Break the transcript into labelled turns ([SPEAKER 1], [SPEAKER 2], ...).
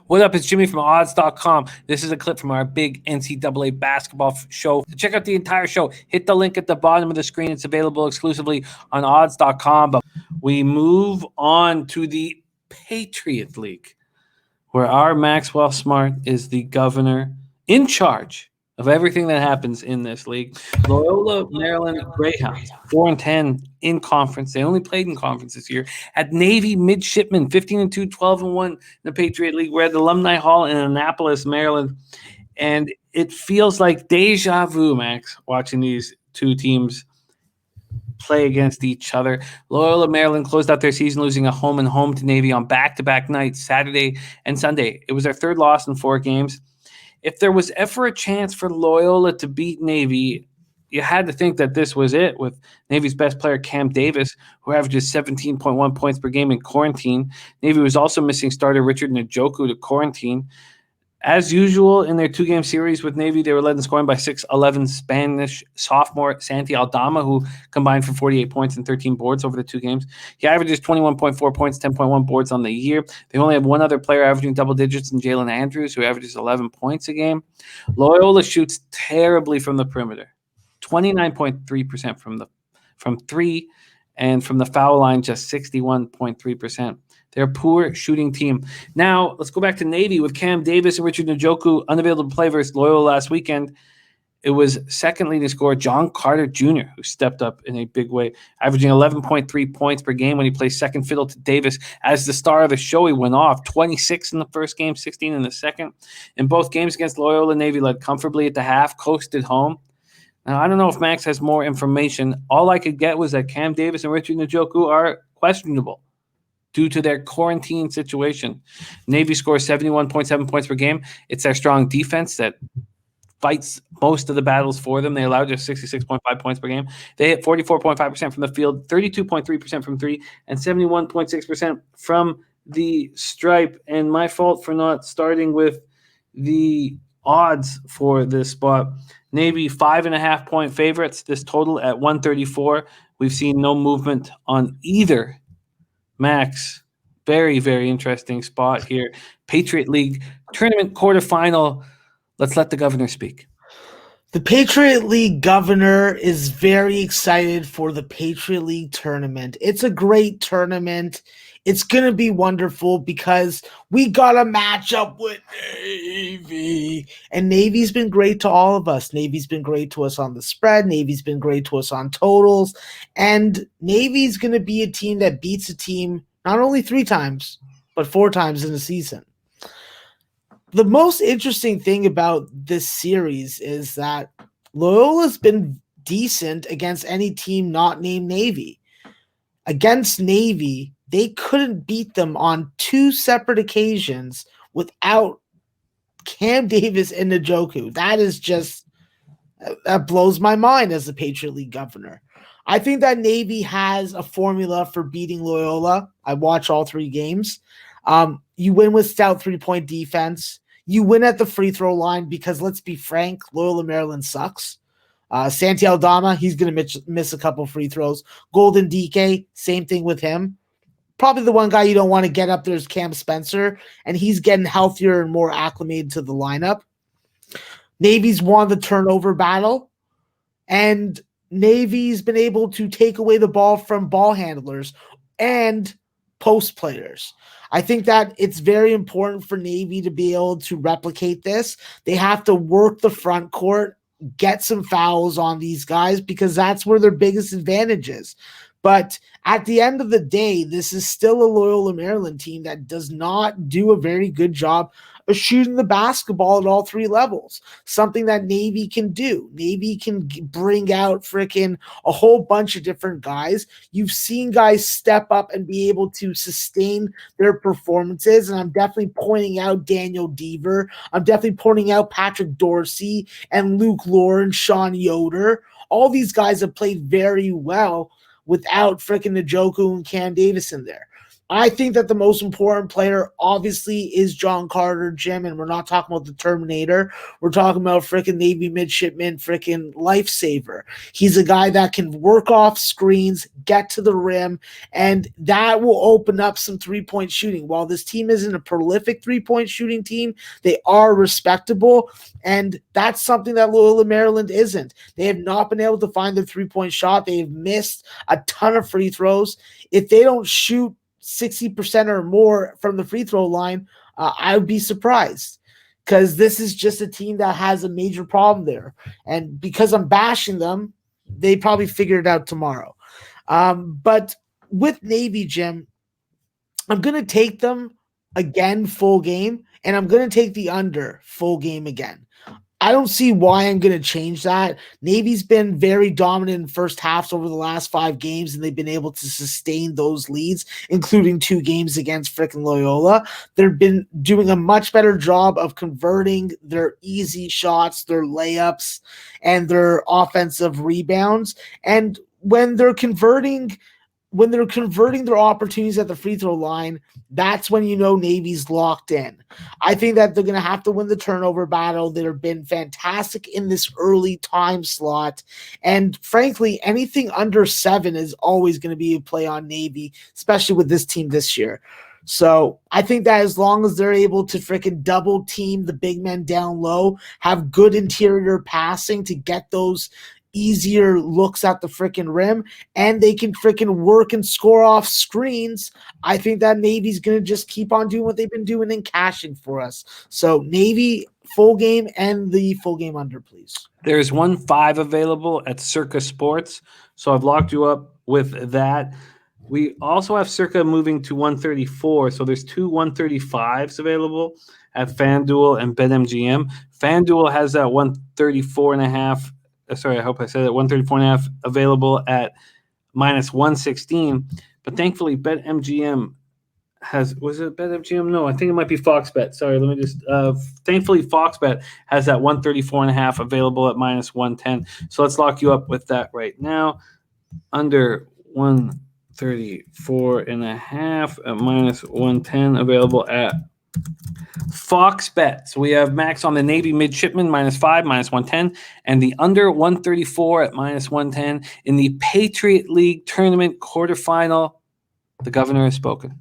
[SPEAKER 1] What up? It's Jimmy from odds.com. This is a clip from our big NCAA basketball show. To check out the entire show, hit the link at the bottom of the screen. It's available exclusively on odds.com. But we move on to the Patriot League, where our Maxwell Smart is the governor in charge of everything that happens in this league. Loyola, Maryland Greyhounds, 4-10 in conference. They only played in conference this year. At Navy Midshipmen, 15-2, 12-1 in the Patriot League. We're at the Alumni Hall in Annapolis, Maryland. And it feels like deja vu, Max, watching these two teams play against each other. Loyola Maryland closed out their season losing a home and home to Navy on back-to-back nights, Saturday and Sunday. It was their third loss in 4 games. If there was ever a chance for Loyola to beat Navy, you had to think that this was it, with Navy's best player, Cam Davis, who averages 17.1 points per game in quarantine. Navy was also missing starter Richard Njoku to quarantine. As usual, in their 2-game series with Navy, they were led in scoring by 6'11" Spanish sophomore Santi Aldama, who combined for 48 points and 13 boards over the 2 games. He averages 21.4 points, 10.1 boards on the year. They only have one other player averaging double digits in Jalen Andrews, who averages 11 points a game. Loyola shoots terribly from the perimeter, 29.3% from 3, and from the foul line, just 61.3%. They're a poor shooting team. Now, let's go back to Navy with Cam Davis and Richard Njoku unavailable to play versus Loyola last weekend. It was second leading scorer John Carter Jr., who stepped up in a big way, averaging 11.3 points per game when he plays second fiddle to Davis. As the star of the show, he went off 26 in the first game, 16 in the second. In both games against Loyola, Navy led comfortably at the half, coasted home. Now, I don't know if Max has more information. All I could get was that Cam Davis and Richard Njoku are questionable due to their quarantine situation. Navy scores 71.7 points per game. It's their strong defense that fights most of the battles for them. They allow just 66.5 points per game. They hit 44.5% from the field, 32.3% from 3, and 71.6% from the stripe. And my fault for not starting with the odds for this spot. Navy 5.5-point favorites. This total at 134. We've seen no movement on either. Max, very, very interesting spot here. Patriot League tournament quarterfinal. Let's let the governor speak.
[SPEAKER 2] The Patriot League governor is very excited for the Patriot League tournament. It's a great tournament. It's going to be wonderful because we got a matchup with Navy. And Navy's been great to all of us. Navy's been great to us on the spread. Navy's been great to us on totals. And Navy's going to be a team that beats a team not only 3 times, but 4 times in a season. The most interesting thing about this series is that Loyola's been decent against any team not named Navy. Against Navy, they couldn't beat them on 2 separate occasions without Cam Davis and Njoku. That blows my mind as the Patriot League governor. I think that Navy has a formula for beating Loyola. I watch all 3 games. You win with stout 3-point defense. You win at the free throw line because, let's be frank, Loyola Maryland sucks. Santi Aldama, he's going to miss a couple free throws. Golden DK, same thing with him. Probably the one guy you don't want to get up there is Cam Spencer, and he's getting healthier and more acclimated to the lineup. Navy's won the turnover battle, and Navy's been able to take away the ball from ball handlers and post players. I think that it's very important for Navy to be able to replicate this. They have to work the front court, get some fouls on these guys because that's where their biggest advantage is. But at the end of the day, this is still a Loyola Maryland team that does not do a very good job of shooting the basketball at all 3 levels, something that Navy can do. Navy can bring out freaking a whole bunch of different guys. You've seen guys step up and be able to sustain their performances, and I'm definitely pointing out Daniel Deaver. I'm definitely pointing out Patrick Dorsey and Luke Lauren, Sean Yoder. All these guys have played very well without freaking Njoku and Cam Davis in there. I think that the most important player obviously is John Carter, Jim, and we're not talking about the Terminator. We're talking about freaking Navy midshipman, freaking lifesaver. He's a guy that can work off screens, get to the rim, and that will open up some three-point shooting. While this team isn't a prolific three-point shooting team, they are respectable, and that's something that Loyola Maryland isn't. They have not been able to find their three-point shot. They have missed a ton of free throws. If they don't shoot 60% or more from the free throw line, I would be surprised, because this is just a team that has a major problem there. And because I'm bashing them, they probably figure it out tomorrow. But with Navy, Jim, I'm going to take them again full game, and I'm going to take the under full game again. I don't see why I'm going to change that. Navy's been very dominant in first halves over the last 5 games, and they've been able to sustain those leads, including 2 games against frickin' Loyola. They've been doing a much better job of converting their easy shots, their layups, and their offensive rebounds. And when they're converting their opportunities at the free throw line, that's when you know Navy's locked in. I think that they're going to have to win the turnover battle. They've been fantastic in this early time slot. And frankly, anything under 7 is always going to be a play on Navy, especially with this team this year. So I think that as long as they're able to freaking double team the big men down low, have good interior passing to get those easier looks at the freaking rim, and they can freaking work and score off screens, I think that Navy's going to just keep on doing what they've been doing and cashing for us. So Navy full game and the full game under, please.
[SPEAKER 1] There's 1-5 available at Circa Sports, so I've locked you up with that. We also have Circa moving to 134, so there's 2 135s available at FanDuel and BetMGM. FanDuel has that 134.5. Sorry, I hope I said that 134.5 available at -116. But thankfully, BetMGM was it BetMGM? No, I think it might be Fox Bet. Sorry, let me just. Thankfully, Fox Bet has that 134.5 available at -110. So let's lock you up with that right now. Under 134.5 at -110 available at Fox Bet. So we have Max on the Navy Midshipmen -5, -110, and the under 134 at -110 in the Patriot League tournament quarterfinal. The governor has spoken.